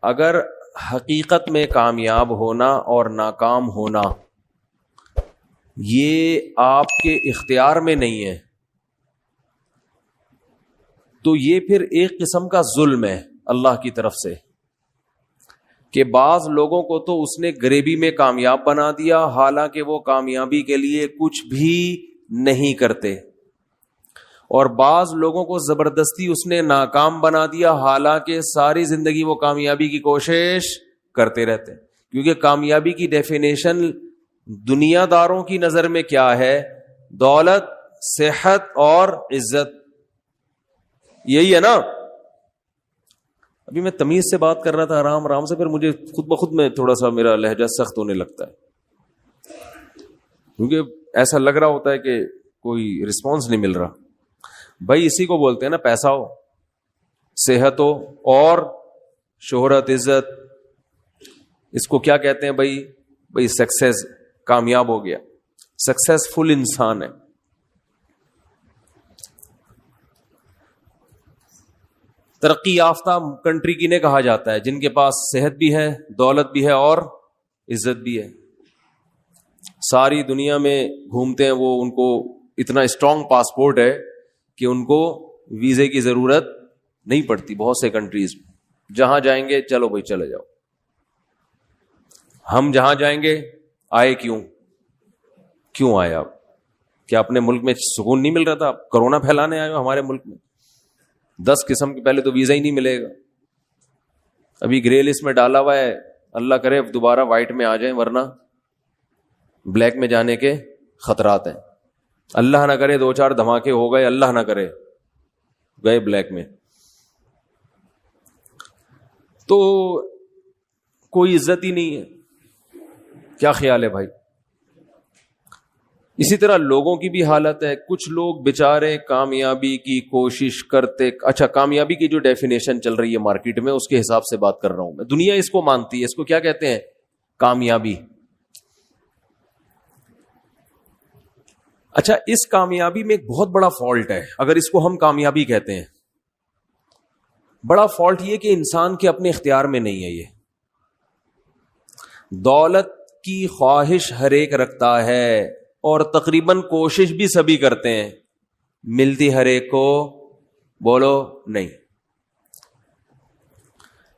اگر حقیقت میں کامیاب ہونا اور ناکام ہونا یہ آپ کے اختیار میں نہیں ہے تو یہ پھر ایک قسم کا ظلم ہے اللہ کی طرف سے کہ بعض لوگوں کو تو اس نے غریبی میں کامیاب بنا دیا حالانکہ وہ کامیابی کے لیے کچھ بھی نہیں کرتے، اور بعض لوگوں کو زبردستی اس نے ناکام بنا دیا حالانکہ ساری زندگی وہ کامیابی کی کوشش کرتے رہتے ہیں، کیونکہ کامیابی کی ڈیفینیشن دنیا داروں کی نظر میں کیا ہے؟ دولت، صحت اور عزت، یہی ہے نا۔ ابھی میں تمیز سے بات کر رہا تھا آرام آرام سے، پھر مجھے خود بخود میں تھوڑا سا میرا لہجہ سخت ہونے لگتا ہے کیونکہ ایسا لگ رہا ہوتا ہے کہ کوئی رسپانس نہیں مل رہا۔ بھائی اسی کو بولتے ہیں نا، پیسہ ہو، صحت ہو اور شہرت، عزت، اس کو کیا کہتے ہیں بھائی سکسیس، کامیاب ہو گیا، سکسیسفل انسان ہے۔ ترقی یافتہ کنٹری کی نے کہا جاتا ہے جن کے پاس صحت بھی ہے، دولت بھی ہے اور عزت بھی ہے، ساری دنیا میں گھومتے ہیں وہ، ان کو اتنا اسٹرانگ پاسپورٹ ہے کہ ان کو ویزے کی ضرورت نہیں پڑتی بہت سے کنٹریز میں، جہاں جائیں گے چلو بھائی چلے جاؤ۔ ہم جہاں جائیں گے آئے کیوں آئے آپ؟ کیا اپنے ملک میں سکون نہیں مل رہا تھا؟ کرونا پھیلانے آئے ہو ہمارے ملک میں؟ 10 قسم کے پہلے تو ویزا ہی نہیں ملے گا، ابھی گرے لسٹ میں ڈالا ہوا ہے، اللہ کرے دوبارہ وائٹ میں آ جائیں ورنہ بلیک میں جانے کے خطرات ہیں۔ اللہ نہ کرے 2-4 دھماکے ہو گئے، اللہ نہ کرے گئے بلیک میں، تو کوئی عزت ہی نہیں ہے۔ کیا خیال ہے بھائی؟ اسی طرح لوگوں کی بھی حالت ہے، کچھ لوگ بیچارے کامیابی کی کوشش کرتے، اچھا کامیابی کی جو ڈیفینیشن چل رہی ہے مارکیٹ میں اس کے حساب سے بات کر رہا ہوں میں، دنیا اس کو مانتی ہے، اس کو کیا کہتے ہیں؟ کامیابی۔ اچھا اس کامیابی میں ایک بہت بڑا فالٹ ہے، اگر اس کو ہم کامیابی کہتے ہیں، بڑا فالٹ یہ کہ انسان کے اپنے اختیار میں نہیں ہے۔ یہ دولت کی خواہش ہر ایک رکھتا ہے اور تقریباً کوشش بھی سبھی کرتے ہیں، ملتی ہر ایک کو بولو نہیں،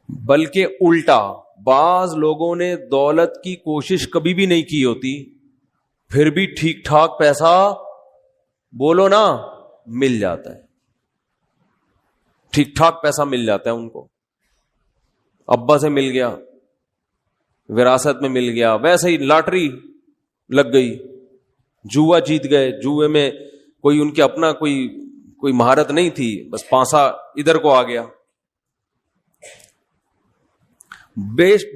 بلکہ الٹا بعض لوگوں نے دولت کی کوشش کبھی بھی نہیں کی ہوتی، پھر بھی ٹھیک ٹھاک پیسہ بولو نا مل جاتا ہے، ٹھیک ٹھاک پیسہ مل جاتا ہے ان کو، ابا سے مل گیا، وراثت میں مل گیا، ویسے ہی لاٹری لگ گئی، جوا جیت گئے، جوئے میں کوئی ان کے اپنا کوئی مہارت نہیں تھی، بس پانسا ادھر کو آ گیا۔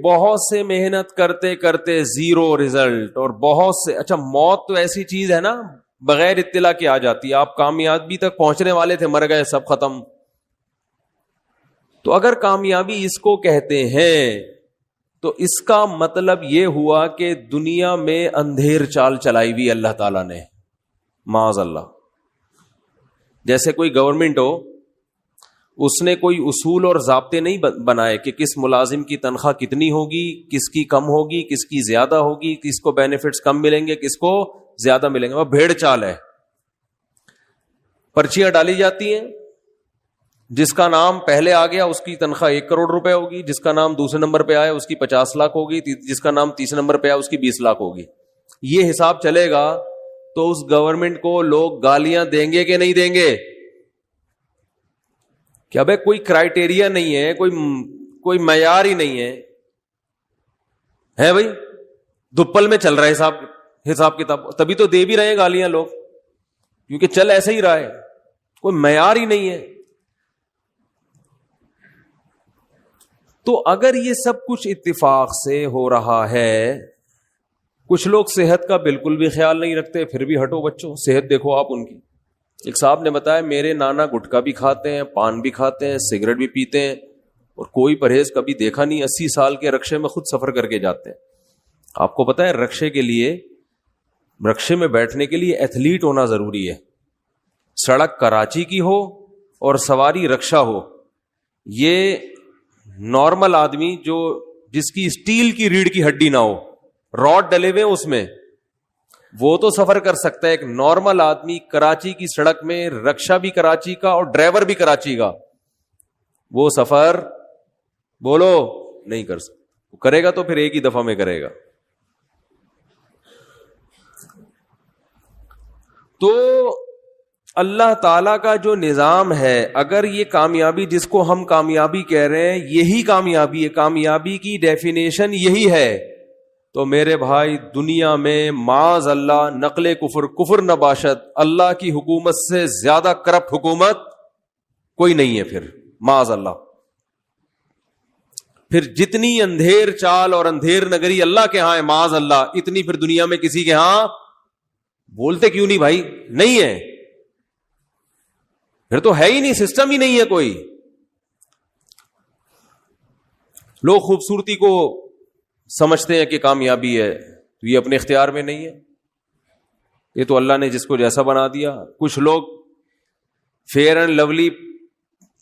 بہت سے محنت کرتے کرتے زیرو رزلٹ، اور بہت سے، اچھا موت تو ایسی چیز ہے نا بغیر اطلاع کے آ جاتی ہے، آپ کامیابی تک پہنچنے والے تھے، مر گئے، سب ختم۔ تو اگر کامیابی اس کو کہتے ہیں تو اس کا مطلب یہ ہوا کہ دنیا میں اندھیر چال چلائی ہوئی اللہ تعالیٰ نے، معاذ اللہ۔ جیسے کوئی گورنمنٹ ہو، اس نے کوئی اصول اور ضابطے نہیں بنائے کہ کس ملازم کی تنخواہ کتنی ہوگی، کس کی کم ہوگی، کس کی زیادہ ہوگی، کس کو بینیفٹس کم ملیں گے، کس کو زیادہ ملیں گے، وہ بھیڑ چال ہے۔ پرچیاں ڈالی جاتی ہیں، جس کا نام پہلے آ گیا اس کی تنخواہ 1 کروڑ روپے ہوگی، جس کا نام دوسرے نمبر پہ آیا اس کی 50 لاکھ ہوگی، جس کا نام تیسرے نمبر پہ آیا اس کی 20 لاکھ ہوگی۔ یہ حساب چلے گا تو اس گورنمنٹ کو لوگ گالیاں دیں گے کہ نہیں دیں گے؟ کیا بھائی کوئی کرائیٹیریا نہیں ہے، کوئی معیار ہی نہیں ہے بھائی، دپل میں چل رہا ہے حساب کتاب، تبھی تو دے بھی رہے ہیں گالیاں لوگ، کیونکہ چل ایسے ہی رہا ہے، کوئی معیار ہی نہیں ہے۔ تو اگر یہ سب کچھ اتفاق سے ہو رہا ہے، کچھ لوگ صحت کا بالکل بھی خیال نہیں رکھتے، پھر بھی ہٹو بچوں، صحت دیکھو آپ ان کی۔ ایک صاحب نے بتایا میرے نانا گٹکا بھی کھاتے ہیں، پان بھی کھاتے ہیں، سگریٹ بھی پیتے ہیں، اور کوئی پرہیز کبھی دیکھا نہیں، 80 سال کے رکشے میں خود سفر کر کے جاتے ہیں۔ آپ کو پتا ہے رکشے میں بیٹھنے کے لیے ایتھلیٹ ہونا ضروری ہے، سڑک کراچی کی ہو اور سواری رکشہ ہو، یہ نارمل آدمی جو جس کی اسٹیل کی ریڑھ کی ہڈی نہ ہو, راڈ ڈلے ہوئے اس میں, وہ تو سفر کر سکتا ہے. ایک نارمل آدمی کراچی کی سڑک میں, رکشا بھی کراچی کا اور ڈرائیور بھی کراچی کا, وہ سفر بولو نہیں کر سکتا. کرے گا تو پھر ایک ہی دفعہ میں کرے گا. تو اللہ تعالی کا جو نظام ہے, اگر یہ کامیابی جس کو ہم کامیابی کہہ رہے ہیں یہی کامیابی ہے, کامیابی کی ڈیفینیشن یہی ہے, تو میرے بھائی دنیا میں معاذ اللہ نقل کفر نباشت, اللہ کی حکومت سے زیادہ کرپٹ حکومت کوئی نہیں ہے پھر, معاذ اللہ. پھر جتنی اندھیر چال اور اندھیر نگری اللہ کے ہاں ہے معاذ اللہ, اتنی پھر دنیا میں کسی کے ہاں بولتے کیوں نہیں بھائی, نہیں ہے. پھر تو ہے ہی نہیں, سسٹم ہی نہیں ہے کوئی. لوگ خوبصورتی کو سمجھتے ہیں کہ کامیابی ہے, تو یہ اپنے اختیار میں نہیں ہے, یہ تو اللہ نے جس کو جیسا بنا دیا. کچھ لوگ فیئر اینڈ لولی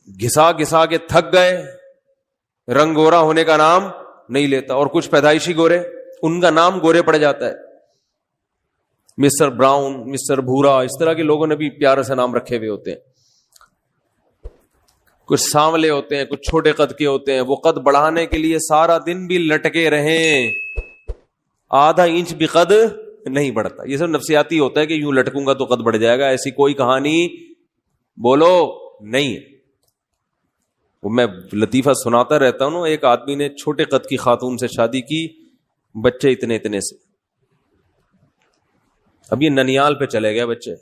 گھسا گھسا کے تھک گئے, رنگ گورا ہونے کا نام نہیں لیتا, اور کچھ پیدائشی گورے ان کا نام گورے پڑ جاتا ہے, مسٹر براؤن, مسٹر بھورا, اس طرح کے لوگوں نے بھی پیارے سے نام رکھے ہوئے ہوتے ہیں. کچھ سانولے ہوتے ہیں, کچھ چھوٹے قد کے ہوتے ہیں, وہ قد بڑھانے کے لیے سارا دن بھی لٹکے رہیں, آدھا انچ بھی قد نہیں بڑھتا. یہ سب نفسیاتی ہوتا ہے کہ یوں لٹکوں گا تو قد بڑھ جائے گا, ایسی کوئی کہانی بولو نہیں ہے. وہ میں لطیفہ سناتا رہتا ہوں نا, ایک آدمی نے چھوٹے قد کی خاتون سے شادی کی, بچے اتنے اتنے سے, اب یہ ننیال پہ چلے گئے بچے.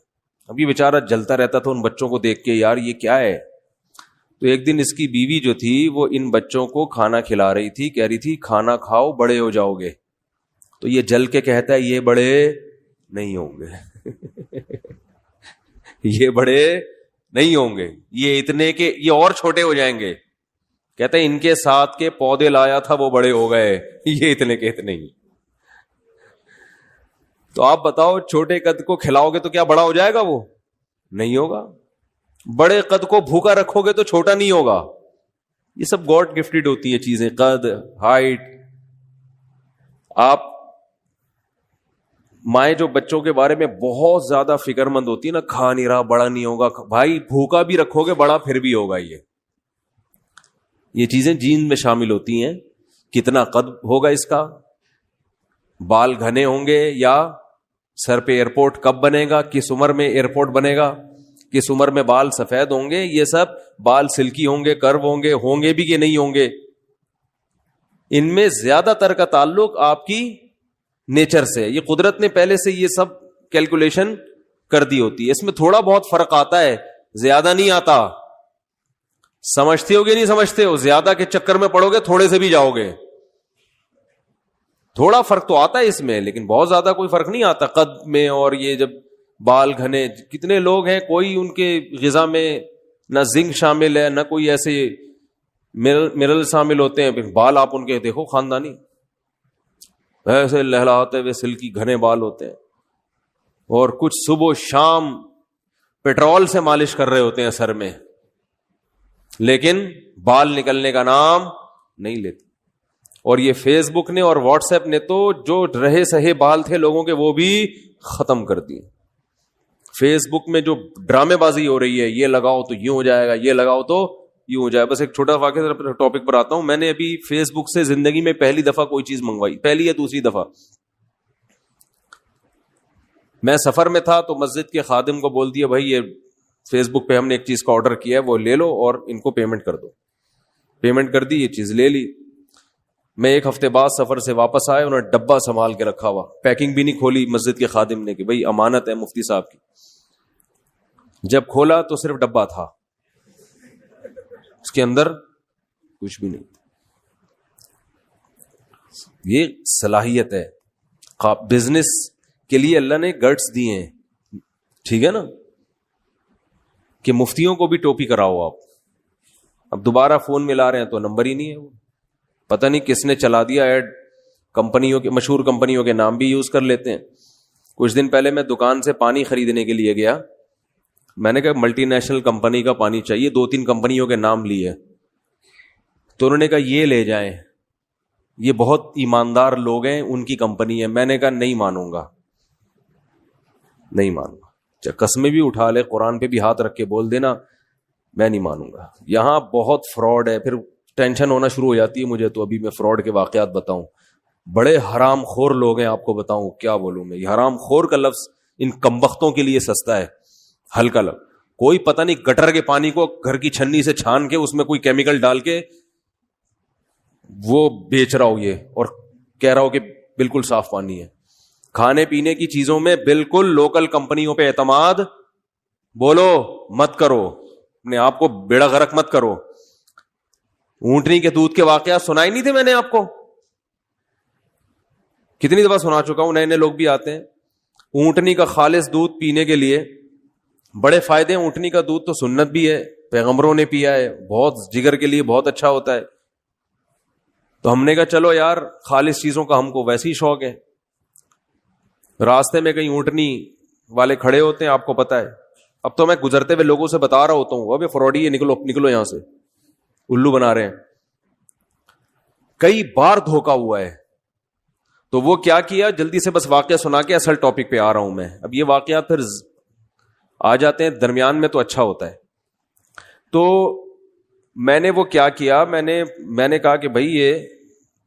اب یہ بیچارہ جلتا رہتا تھا ان بچوں کو دیکھ کے, یار یہ کیا ہے. تو ایک دن اس کی بیوی جو تھی وہ ان بچوں کو کھانا کھلا رہی تھی, کہہ رہی تھی کھانا کھاؤ بڑے ہو جاؤ گے. تو یہ جل کے کہتا ہے یہ بڑے نہیں ہوں گے یہ بڑے نہیں ہوں گے, یہ اتنے کے یہ اور چھوٹے ہو جائیں گے. کہتے ہیں ان کے ساتھ کے پودے لایا تھا وہ بڑے ہو گئے, یہ اتنے کے اتنے ہی. تو آپ بتاؤ چھوٹے قد کو کھلاؤ گے تو کیا بڑا ہو جائے گا؟ وہ نہیں ہوگا. بڑے قد کو بھوکا رکھو گے تو چھوٹا نہیں ہوگا. یہ سب گاڈ گفٹڈ ہوتی ہیں چیزیں, قد, ہائٹ. آپ مائیں جو بچوں کے بارے میں بہت زیادہ فکر مند ہوتی ہے نا, کھا نہیں رہا بڑا نہیں ہوگا, بھائی بھوکا بھی رکھو گے بڑا پھر بھی ہوگا. یہ چیزیں جین میں شامل ہوتی ہیں. کتنا قد ہوگا اس کا, بال گھنے ہوں گے یا سر پہ ایئرپورٹ کب بنے گا, کس عمر میں ایئرپورٹ بنے گا, کس عمر میں بال سفید ہوں گے, یہ سب بال سلکی ہوں گے, کرو ہوں گے بھی کہ نہیں ہوں گے. ان میں زیادہ تر کا تعلق آپ کی نیچر سے, یہ قدرت نے پہلے سے یہ سب کیلکولیشن کر دی ہوتی ہے. اس میں تھوڑا بہت فرق آتا ہے, زیادہ نہیں آتا. سمجھتے ہو گے نہیں سمجھتے ہو, زیادہ کے چکر میں پڑو گے تھوڑے سے بھی جاؤ گے. تھوڑا فرق تو آتا ہے اس میں, لیکن بہت زیادہ کوئی فرق نہیں آتا قد میں. اور یہ جب بال گھنے, کتنے لوگ ہیں کوئی ان کے غذا میں نہ زنک شامل ہے نہ کوئی ایسے منرل شامل ہوتے ہیں, پھر بال آپ ان کے دیکھو خاندانی ایسے لہلاتے ہوئے سلکی گھنے بال ہوتے ہیں, اور کچھ صبح شام پیٹرول سے مالش کر رہے ہوتے ہیں سر میں, لیکن بال نکلنے کا نام نہیں لیتے. اور یہ فیس بک نے اور واٹس ایپ نے تو جو رہے سہے بال تھے لوگوں کے وہ بھی ختم کر دیے. فیس بک میں جو ڈرامے بازی ہو رہی ہے, یہ لگاؤ تو یوں ہو جائے گا, یہ لگاؤ تو یوں ہو جائے. بس ایک چھوٹا واقعہ ٹاپک پر آتا ہوں. میں نے ابھی فیس بک سے زندگی میں پہلی دفعہ کوئی چیز منگوائی, پہلی یا دوسری دفعہ. میں سفر میں تھا تو مسجد کے خادم کو بول دیا, بھائی یہ فیس بک پہ ہم نے ایک چیز کا آرڈر کیا ہے, وہ لے لو اور ان کو پیمنٹ کر دو. پیمنٹ کر دی, یہ چیز لے لی. میں ایک ہفتے بعد سفر سے واپس آئے, انہوں نے ڈبہ سنبھال کے رکھا ہوا, پیکنگ بھی نہیں کھولی مسجد کے خادم نے کہ بھائی امانت ہے مفتی صاحب کی. جب کھولا تو صرف ڈبہ تھا, اس کے اندر کچھ بھی نہیں. یہ صلاحیت ہے, بزنس کے لیے اللہ نے گٹس دیے ہیں, ٹھیک ہے نا, کہ مفتیوں کو بھی ٹوپی کراؤ آپ. اب دوبارہ فون ملا رہے ہیں تو نمبر ہی نہیں ہے, وہ پتہ نہیں کس نے چلا دیا ایڈ. کمپنیوں کے, مشہور کمپنیوں کے نام بھی یوز کر لیتے ہیں. کچھ دن پہلے میں دکان سے پانی خریدنے کے لیے گیا, میں نے کہا ملٹی نیشنل کمپنی کا پانی چاہیے, 2-3 کمپنیوں کے نام لیے. تو انہوں نے کہا یہ لے جائیں, یہ بہت ایماندار لوگ ہیں, ان کی کمپنی ہے. میں نے کہا نہیں مانوں گا, نہیں مانوں گا. چاہے قسمیں بھی اٹھا لے, قرآن پہ بھی ہاتھ رکھ کے بول دینا, میں نہیں مانوں گا. یہاں بہت فراڈ ہے. پھر ٹینشن ہونا شروع ہو جاتی ہے مجھے. تو ابھی میں فراڈ کے واقعات بتاؤں, بڑے حرام خور لوگ ہیں, آپ کو بتاؤں کیا بولوں میں. یہ حرام خور کا لفظ ان کمبختوں کے لیے سستا ہے, ہلکا لفظ. کوئی پتہ نہیں گٹر کے پانی کو گھر کی چھنی سے چھان کے اس میں کوئی کیمیکل ڈال کے وہ بیچ رہا ہو یہ, اور کہہ رہا ہو کہ بالکل صاف پانی ہے. کھانے پینے کی چیزوں میں بالکل لوکل کمپنیوں پہ اعتماد بولو مت کرو, اپنے آپ کو بیڑا غرق مت کرو. اونٹنی کے دودھ کے واقعات سنائی نہیں تھے میں نے آپ کو, کتنی دفعہ سنا چکا ہوں. نئے نئے لوگ بھی آتے ہیں. اونٹنی کا خالص دودھ پینے کے لیے بڑے فائدے ہیں. اونٹنی کا دودھ تو سنت بھی ہے, پیغمبروں نے پیا ہے, بہت جگر کے لیے بہت اچھا ہوتا ہے. تو ہم نے کہا چلو یار, خالص چیزوں کا ہم کو ویسے ہی شوق ہے. راستے میں کہیں اونٹنی والے کھڑے ہوتے ہیں, آپ کو پتا ہے. اب تو میں گزرتے ہوئے لوگوں سے بتا رہا ہوتا ہوں, ابھی فراڈی ہے, نکلو نکلو یہاں سے, الو بنا رہے ہیں. کئی بار دھوکا ہوا ہے. تو وہ کیا کیا, جلدی سے بس واقعہ سنا کے اصل ٹاپک پہ آ رہا ہوں میں. اب یہ واقعات پھر آ جاتے ہیں درمیان میں تو اچھا ہوتا ہے. تو میں نے وہ کیا کیا, میں نے کہا کہ بھائی یہ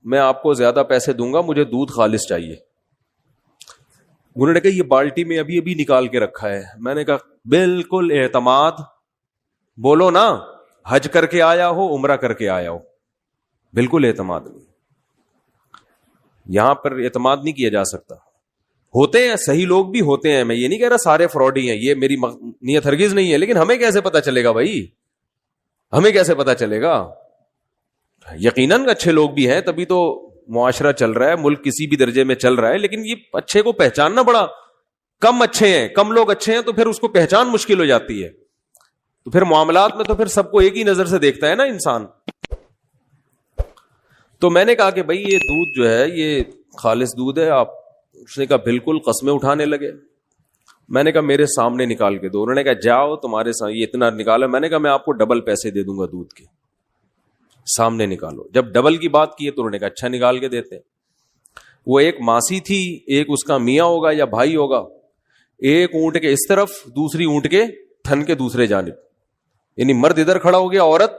میں آپ کو زیادہ پیسے دوں گا, مجھے دودھ خالص چاہیے. انہوں نے کہا یہ بالٹی میں ابھی ابھی نکال کے رکھا ہے. میں نے کہا بالکل اعتماد بولو نا, حج کر کے آیا ہو, عمرہ کر کے آیا ہو, بالکل اعتماد نہیں. یہاں پر اعتماد نہیں کیا جا سکتا. ہوتے ہیں صحیح لوگ بھی ہوتے ہیں, میں یہ نہیں کہہ رہا سارے فراڈی ہیں, یہ میری نیت ہرگز نہیں ہے. لیکن ہمیں کیسے پتا چلے گا بھائی, ہمیں کیسے پتا چلے گا؟ یقیناً اچھے لوگ بھی ہیں, تبھی تو معاشرہ چل رہا ہے, ملک کسی بھی درجے میں چل رہا ہے. لیکن یہ اچھے کو پہچاننا بڑا کم اچھے ہیں, کم لوگ اچھے ہیں, تو پھر اس کو پہچان مشکل ہو جاتی ہے. تو پھر معاملات میں تو پھر سب کو ایک ہی نظر سے دیکھتا ہے نا انسان. تو میں نے کہا کہ بھائی یہ دودھ جو ہے یہ خالص دودھ ہے آپ. اس نے کہا بالکل, قسمیں اٹھانے لگے. میں نے کہا میرے سامنے نکال کے دو. انہوں نے کہا جاؤ تمہارے سامنے, یہ اتنا نکالا. میں نے کہا میں آپ کو ڈبل پیسے دے دوں گا دودھ کے, سامنے نکالو. جب ڈبل کی بات کی ہے تو انہوں نے کہا اچھا نکال کے دیتے. وہ ایک ماسی تھی, ایک اس کا میاں ہوگا یا بھائی ہوگا, ایک اونٹ کے اس طرف, دوسری اونٹ کے تھن کے دوسرے جانب. یعنی مرد ادھر کھڑا ہو گیا, عورت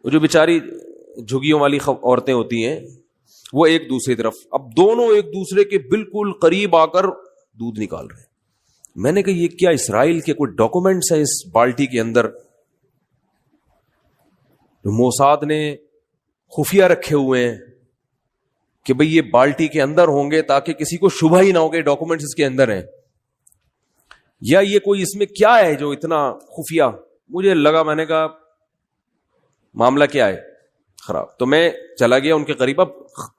وہ جو بیچاری جھگیوں والی عورتیں ہوتی ہیں وہ ایک دوسری طرف. اب دونوں ایک دوسرے کے بالکل قریب آ کر دودھ نکال رہے ہیں. میں نے کہا یہ کیا اسرائیل کے کوئی ڈاکومنٹس ہیں اس بالٹی کے اندر؟ موساد نے خفیہ رکھے ہوئے ہیں کہ بھئی یہ بالٹی کے اندر ہوں گے تاکہ کسی کو شبہ ہی نہ ہو کہ ڈاکومنٹس اس کے اندر ہیں, یا یہ کوئی اس میں کیا ہے جو اتنا خفیہ. مجھے لگا, میں نے کہا معاملہ کیا ہے خراب. تو میں چلا گیا ان کے قریب. اب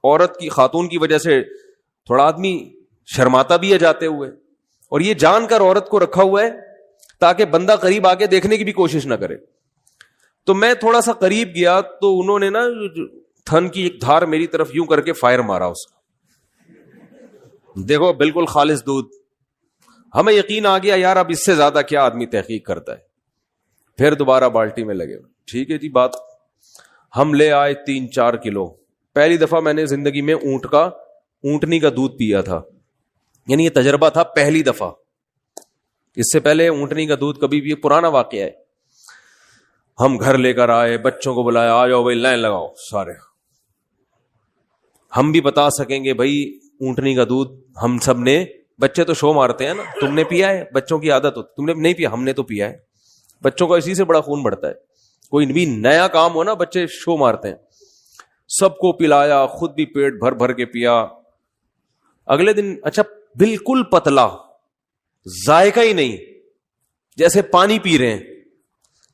عورت کی, خاتون کی وجہ سے تھوڑا آدمی شرماتا بھی ہے جاتے ہوئے, اور یہ جان کر عورت کو رکھا ہوا ہے تاکہ بندہ قریب آ کے دیکھنے کی بھی کوشش نہ کرے. تو میں تھوڑا سا قریب گیا تو انہوں نے نا تھن کی ایک دھار میری طرف یوں کر کے فائر مارا اس کا. دیکھو بالکل خالص دودھ. ہمیں یقین آ گیا یار اب اس سے زیادہ کیا آدمی تحقیق کرتا ہے. پھر دوبارہ بالٹی میں لگے. ٹھیک ہے جی بات. ہم لے آئے 3-4 کلو. پہلی دفعہ میں نے زندگی میں اونٹنی کا دودھ پیا تھا, یعنی یہ تجربہ تھا پہلی دفعہ. اس سے پہلے اونٹنی کا دودھ کبھی بھی, پرانا واقعہ ہے. ہم گھر لے کر آئے, بچوں کو بلایا, آ جاؤ بھائی لائن لگاؤ سارے. ہم بھی بتا سکیں گے بھائی اونٹنی کا دودھ ہم سب نے, بچے تو شو مارتے ہیں نا, تم نے پیا ہے, بچوں کی عادت ہوتی, تم نے نہیں پیا, ہم نے تو پیا ہے. بچوں کا اسی سے بڑا خون بڑھتا ہے. کوئی بھی نیا کام ہو نا بچے شو مارتے ہیں. سب کو پلایا, خود بھی پیٹ بھر بھر کے پیا. اگلے دن اچھا بالکل پتلا, ذائقہ ہی نہیں, جیسے پانی پی رہے ہیں.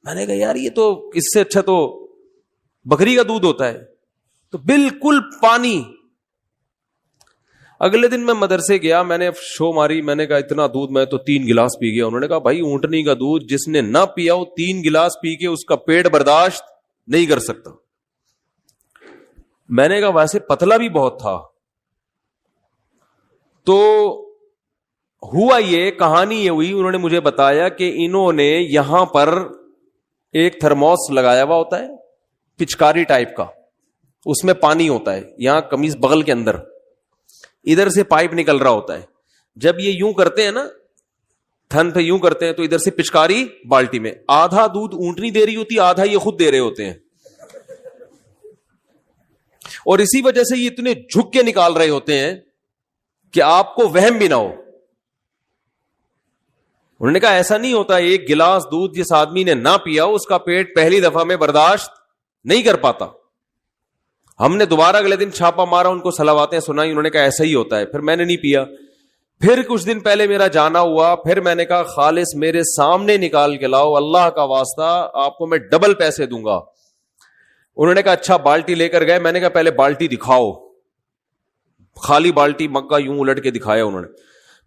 میں نے کہا یار یہ تو اس سے اچھا تو بکری کا دودھ ہوتا ہے. تو بالکل پانی. اگلے دن میں مدرسے گیا, میں نے شو ماری, میں نے کہا اتنا دودھ میں تو 3 گلاس پی گیا. انہوں نے کہا بھائی اونٹنی کا دودھ جس نے نہ پیا ہو 3 گلاس پی کے اس کا پیٹ برداشت نہیں کر سکتا. میں نے کہا ویسے پتلا بھی بہت تھا. تو ہوا یہ, کہانی یہ ہوئی, انہوں نے مجھے بتایا کہ انہوں نے یہاں پر ایک تھرموس لگایا ہوا ہوتا ہے, پچکاری ٹائپ کا, اس میں پانی ہوتا ہے, یہاں قمیص بغل کے اندر ادھر سے پائپ نکل رہا ہوتا ہے. جب یہ یوں کرتے ہیں نا, تھن پہ یوں کرتے ہیں, تو ادھر سے پچکاری بالٹی میں, آدھا دودھ اونٹنی دے رہی ہوتی, آدھا یہ خود دے رہے ہوتے ہیں, اور اسی وجہ سے یہ اتنے جھک کے نکال رہے ہوتے ہیں کہ آپ کو وہم بھی نہ ہو. انہوں نے کہا ایسا نہیں ہوتا, ایک گلاس دودھ جس آدمی نے نہ پیا اس کا پیٹ پہلی دفعہ میں برداشت نہیں کر پاتا. ہم نے دوبارہ اگلے دن چھاپا مارا, ان کو صلواتیں سنائی, انہوں نے کہا ایسا ہی ہوتا ہے. پھر میں نے نہیں پیا. پھر کچھ دن پہلے میرا جانا ہوا, پھر میں نے کہا خالص میرے سامنے نکال کے لاؤ, اللہ کا واسطہ آپ کو میں ڈبل پیسے دوں گا. انہوں نے کہا اچھا, بالٹی لے کر گئے. میں نے کہا پہلے بالٹی دکھاؤ. خالی بالٹی مگا یوں الٹ کے دکھایا انہوں نے.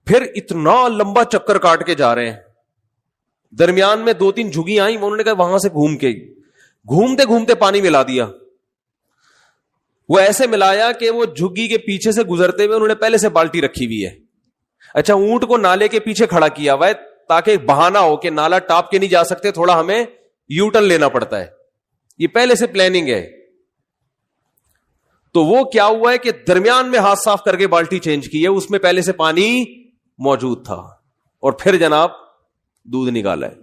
پھر اتنا لمبا چکر کاٹ کے جا رہے ہیں, درمیان میں 2-3 جھگی آئیں, انہوں نے کہا وہاں سے گھومتے گھومتے پانی ملا دیا. وہ ایسے ملایا کہ وہ جھگی کے پیچھے سے گزرتے ہوئے انہوں نے پہلے سے بالٹی رکھی ہوئی ہے. اچھا, اونٹ کو نالے کے پیچھے کھڑا کیا ہوا ہے تاکہ بہانہ ہو کہ نالا ٹاپ کے نہیں جا سکتے, تھوڑا ہمیں یو ٹرن لینا پڑتا ہے. یہ پہلے سے پلاننگ ہے. تو وہ کیا ہوا ہے کہ درمیان میں ہاتھ صاف کر کے بالٹی چینج کی ہے, اس میں پہلے سے پانی موجود تھا, اور پھر جناب دودھ نکالا ہے.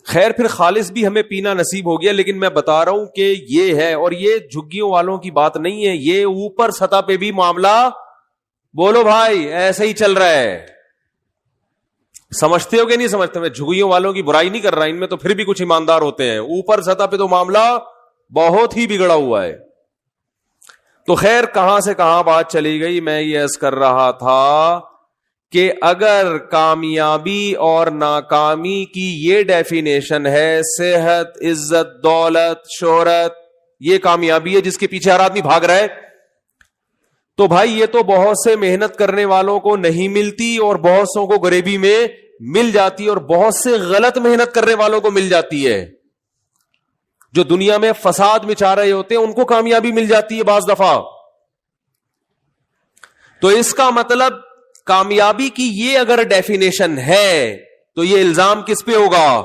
خیر پھر خالص بھی ہمیں پینا نصیب ہو گیا, لیکن میں بتا رہا ہوں کہ یہ ہے, اور یہ جھگیوں والوں کی بات نہیں ہے, یہ اوپر سطح پہ بھی معاملہ, بولو بھائی ایسا ہی چل رہا ہے. سمجھتے ہو کہ نہیں سمجھتے؟ میں جھگیوں والوں کی برائی نہیں کر رہا, ان میں تو پھر بھی کچھ ایماندار ہوتے ہیں, اوپر سطح پہ تو معاملہ بہت ہی بگڑا ہوا ہے. تو خیر کہاں سے کہاں بات چلی گئی, میں یہ عرض کر رہا تھا کہ اگر کامیابی اور ناکامی کی یہ ڈیفینیشن ہے, صحت, عزت, دولت, شہرت, یہ کامیابی ہے جس کے پیچھے ہر آدمی بھاگ رہا ہے, تو بھائی یہ تو بہت سے محنت کرنے والوں کو نہیں ملتی, اور بہت سوں کو غریبی میں مل جاتی, اور بہت سے غلط محنت کرنے والوں کو مل جاتی ہے. جو دنیا میں فساد مچا رہے ہوتے ہیں ان کو کامیابی مل جاتی ہے بعض دفعہ. تو اس کا مطلب کامیابی کی یہ اگر ڈیفینیشن ہے تو یہ الزام کس پہ ہوگا؟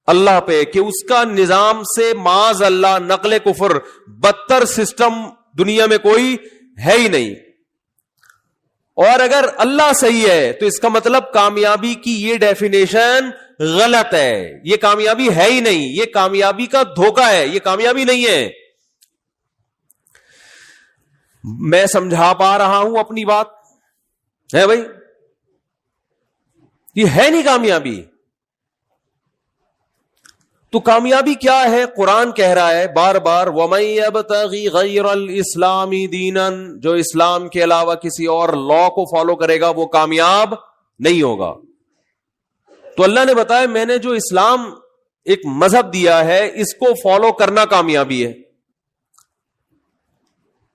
اللہ پہ, کہ اس کا نظام سے معاذ اللہ نقل کفر بدتر سسٹم دنیا میں کوئی ہے ہی نہیں. اور اگر اللہ صحیح ہے تو اس کا مطلب کامیابی کی یہ ڈیفینیشن غلط ہے, یہ کامیابی ہے ہی نہیں, یہ کامیابی کا دھوکہ ہے, یہ کامیابی نہیں ہے. میں سمجھا پا رہا ہوں اپنی بات ہے بھائی؟ یہ ہے نہیں کامیابی. تو کامیابی کیا ہے؟ قرآن کہہ رہا ہے بار بار, وَمَن يَبْتَغِ غَيْرَ الْإِسْلَامِ دِينًا, جو اسلام کے علاوہ کسی اور لا کو فالو کرے گا وہ کامیاب نہیں ہوگا. تو اللہ نے بتایا میں نے جو اسلام ایک مذہب دیا ہے اس کو فالو کرنا کامیابی ہے.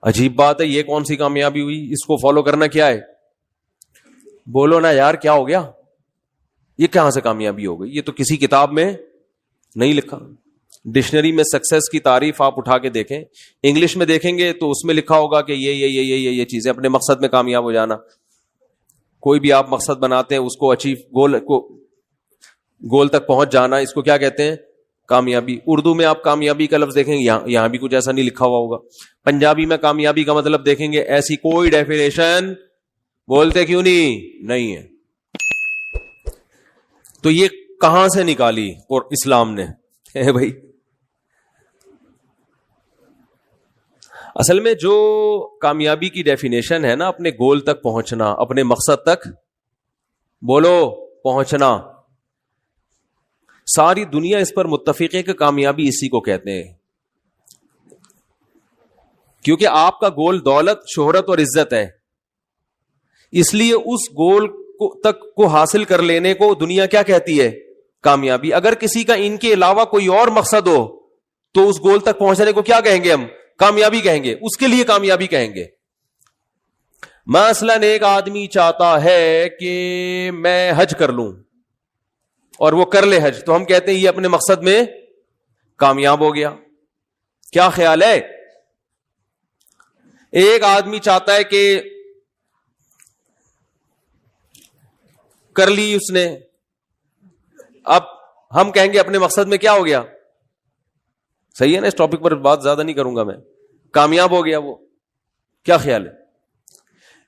عجیب بات ہے, یہ کون سی کامیابی ہوئی؟ اس کو فالو کرنا کیا ہے؟ بولو نا یار, کیا ہو گیا؟ یہ کہاں سے کامیابی ہو گئی؟ یہ تو کسی کتاب میں نہیں لکھا. ڈکشنری میں سکسیس کی تعریف آپ اٹھا کے دیکھیں, انگلش میں دیکھیں گے تو اس میں لکھا ہوگا کہ یہ چیزیں, اپنے مقصد میں کامیاب ہو جانا. کوئی بھی آپ مقصد بناتے ہیں اس کو اچیو, گول تک پہنچ جانا, اس کو کیا کہتے ہیں؟ کامیابی. اردو میں آپ کامیابی کا لفظ دیکھیں گے, یہاں بھی کچھ ایسا نہیں لکھا ہوا ہوگا. پنجابی میں کامیابی کا مطلب دیکھیں گے, ایسی کوئی ڈیفینیشن بولتے کیوں نہیں ہے. تو یہ کہاں سے نکالی اور اسلام نے بھائی؟ اصل میں جو کامیابی کی ڈیفینیشن ہے نا, اپنے گول تک پہنچنا, اپنے مقصد تک بولو پہنچنا, ساری دنیا اس پر متفق ہے کہ کامیابی اسی کو کہتے ہیں. کیونکہ آپ کا گول دولت, شہرت اور عزت ہے, اس لیے اس گول تک کو حاصل کر لینے کو دنیا کیا کہتی ہے؟ کامیابی. اگر کسی کا ان کے علاوہ کوئی اور مقصد ہو تو اس گول تک پہنچنے کو کیا کہیں گے؟ ہم کامیابی کہیں گے, اس کے لیے کامیابی کہیں گے. مثلاً ایک آدمی چاہتا ہے کہ میں حج کر لوں اور وہ کر لے حج, تو ہم کہتے ہیں یہ اپنے مقصد میں کامیاب ہو گیا. کیا خیال ہے؟ ایک آدمی چاہتا ہے کہ کر لی اس نے, اب ہم کہیں گے اپنے مقصد میں کیا ہو گیا؟ صحیح ہے نا, اس ٹاپک پر بات زیادہ نہیں کروں گا میں. کامیاب ہو گیا وہ, کیا خیال ہے؟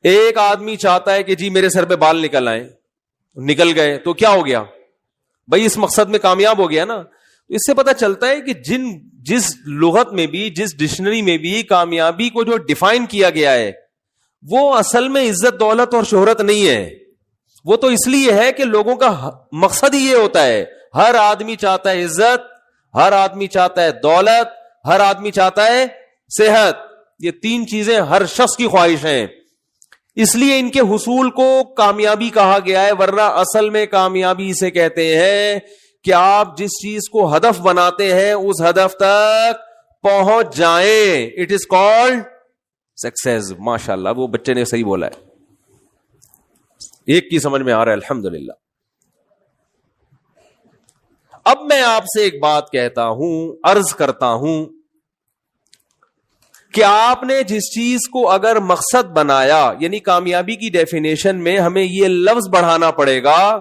ایک آدمی چاہتا ہے کہ جی میرے سر پہ بال نکل آئے, نکل گئے تو کیا ہو گیا بھائی, اس مقصد میں کامیاب ہو گیا نا. اس سے پتا چلتا ہے کہ جس لغت میں بھی, جس ڈکشنری میں بھی کامیابی کو جو ڈیفائن کیا گیا ہے وہ اصل میں عزت دولت اور شہرت نہیں ہے. وہ تو اس لیے ہے کہ لوگوں کا مقصد ہی یہ ہوتا ہے. ہر آدمی چاہتا ہے عزت, ہر آدمی چاہتا ہے دولت, ہر آدمی چاہتا ہے صحت. یہ تین چیزیں ہر شخص کی خواہش ہیں, اس لیے ان کے حصول کو کامیابی کہا گیا ہے. ورنہ اصل میں کامیابی اسے کہتے ہیں کہ آپ جس چیز کو ہدف بناتے ہیں اس ہدف تک پہنچ جائیں. It is called success. ماشاءاللہ, وہ بچے نے صحیح بولا ہے, ایک کی سمجھ میں آ رہا ہے الحمدللہ. اب میں آپ سے ایک بات کہتا ہوں, عرض کرتا ہوں کہ آپ نے جس چیز کو اگر مقصد بنایا, یعنی کامیابی کی ڈیفینیشن میں ہمیں یہ لفظ بڑھانا پڑے گا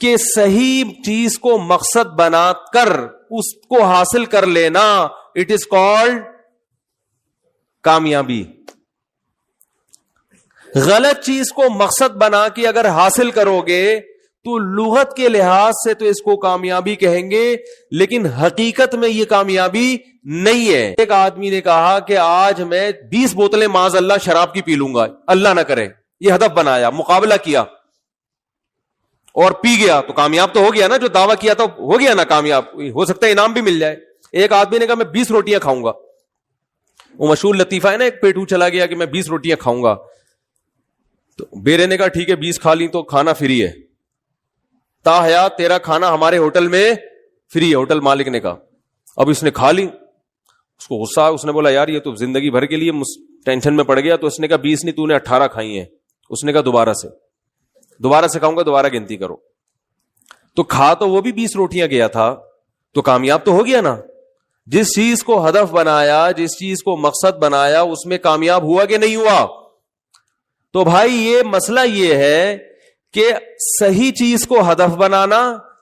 کہ صحیح چیز کو مقصد بنا کر اس کو حاصل کر لینا, اٹ از کالڈ کامیابی. غلط چیز کو مقصد بنا کے اگر حاصل کرو گے تو لغت کے لحاظ سے تو اس کو کامیابی کہیں گے, لیکن حقیقت میں یہ کامیابی نہیں ہے. ایک آدمی نے کہا کہ آج میں 20 بوتلیں معاذ اللہ شراب کی پی لوں گا, اللہ نہ کرے, یہ ہدف بنایا, مقابلہ کیا اور پی گیا تو کامیاب تو ہو گیا نا. جو دعویٰ کیا تھا ہو گیا نا کامیاب, ہو سکتا ہے انعام بھی مل جائے. ایک آدمی نے کہا میں 20 روٹیاں کھاؤں گا, وہ مشہور لطیفہ ہے نا, ایک پیٹو چلا گیا کہ میں 20 روٹیاں کھاؤں گا. تو بیرے نے کہا ٹھیک ہے 20 کھا لی تو کھانا فری ہے, تا حیات تیرا کھانا ہمارے ہوٹل میں فری ہے. ہوٹل مالک نے کہا. اب اس نے کھا لی, اس کو غصہ, اس نے بولا یار یہ تو زندگی بھر کے لیے ٹینشن میں پڑ گیا. تو اس نے کہا 20 نہیں, تو نے 18 کھائی ہیں. اس نے کہا دوبارہ سے کھاؤں گا, دوبارہ گنتی کرو. تو کھا تو وہ بھی 20 روٹیاں گیا تھا, تو کامیاب تو ہو گیا نا. جس چیز کو ہدف بنایا, جس چیز کو مقصد بنایا, اس میں کامیاب ہوا کہ نہیں ہوا؟ تو بھائی یہ مسئلہ یہ ہے کہ صحیح چیز کو ہدف بنانا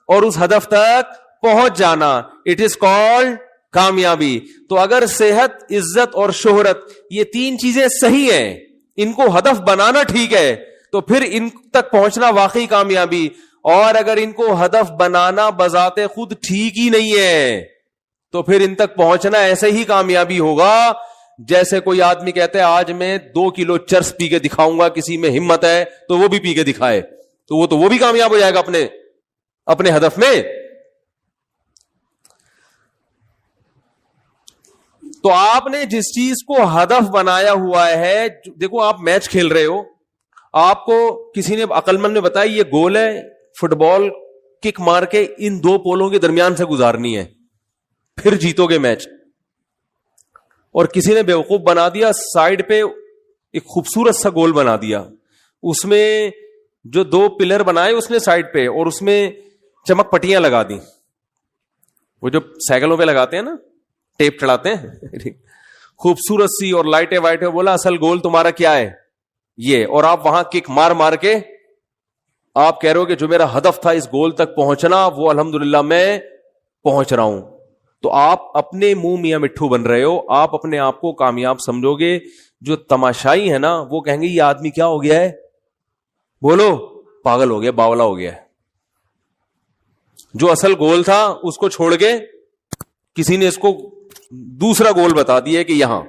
اور اس ہدف تک پہنچ جانا, اٹ از کالڈ کامیابی. تو اگر صحت, عزت اور شہرت یہ تین چیزیں صحیح ہیں, ان کو ہدف بنانا ٹھیک ہے, تو پھر ان تک پہنچنا واقعی کامیابی. اور اگر ان کو ہدف بنانا بذات خود ٹھیک ہی نہیں ہے تو پھر ان تک پہنچنا ایسے ہی کامیابی ہوگا جیسے کوئی آدمی کہتا ہے آج میں 2 کلو چرس پی کے دکھاؤں گا, کسی میں ہمت ہے تو وہ بھی پی کے دکھائے, تو وہ بھی کامیاب ہو جائے گا اپنے ہدف میں. تو آپ نے جس چیز کو ہدف بنایا ہوا ہے, دیکھو آپ میچ کھیل رہے ہو, آپ کو کسی نے عقل مند نے بتایا یہ گول ہے, فٹ بال کک مار کے ان 2 پولوں کے درمیان سے گزارنی ہے, پھر جیتو گے میچ. اور کسی نے بیوقوف بنا دیا, سائیڈ پہ ایک خوبصورت سا گول بنا دیا, اس میں جو 2 پلر بنائے اس نے سائیڈ پہ, اور اس میں چمک پٹیاں لگا دی, وہ جو سائیکلوں پہ لگاتے ہیں نا, ٹیپ چڑھاتے ہیں, خوبصورت سی اور لائٹیں وائٹیں. بولا اصل گول تمہارا کیا ہے یہ, اور آپ وہاں کک مار کے آپ کہہ رہے ہو کہ جو میرا ہدف تھا اس گول تک پہنچنا وہ الحمدللہ میں پہنچ رہا ہوں. تو آپ اپنے منہ میاں مٹھو بن رہے ہو, آپ اپنے آپ کو کامیاب سمجھو گے. جو تماشائی ہے نا وہ کہیں گے یہ آدمی کیا ہو گیا ہے, بولو پاگل ہو گیا, باولا ہو گیا ہے. جو اصل گول تھا اس کو چھوڑ کے کسی نے اس کو دوسرا گول بتا دیا کہ یہاں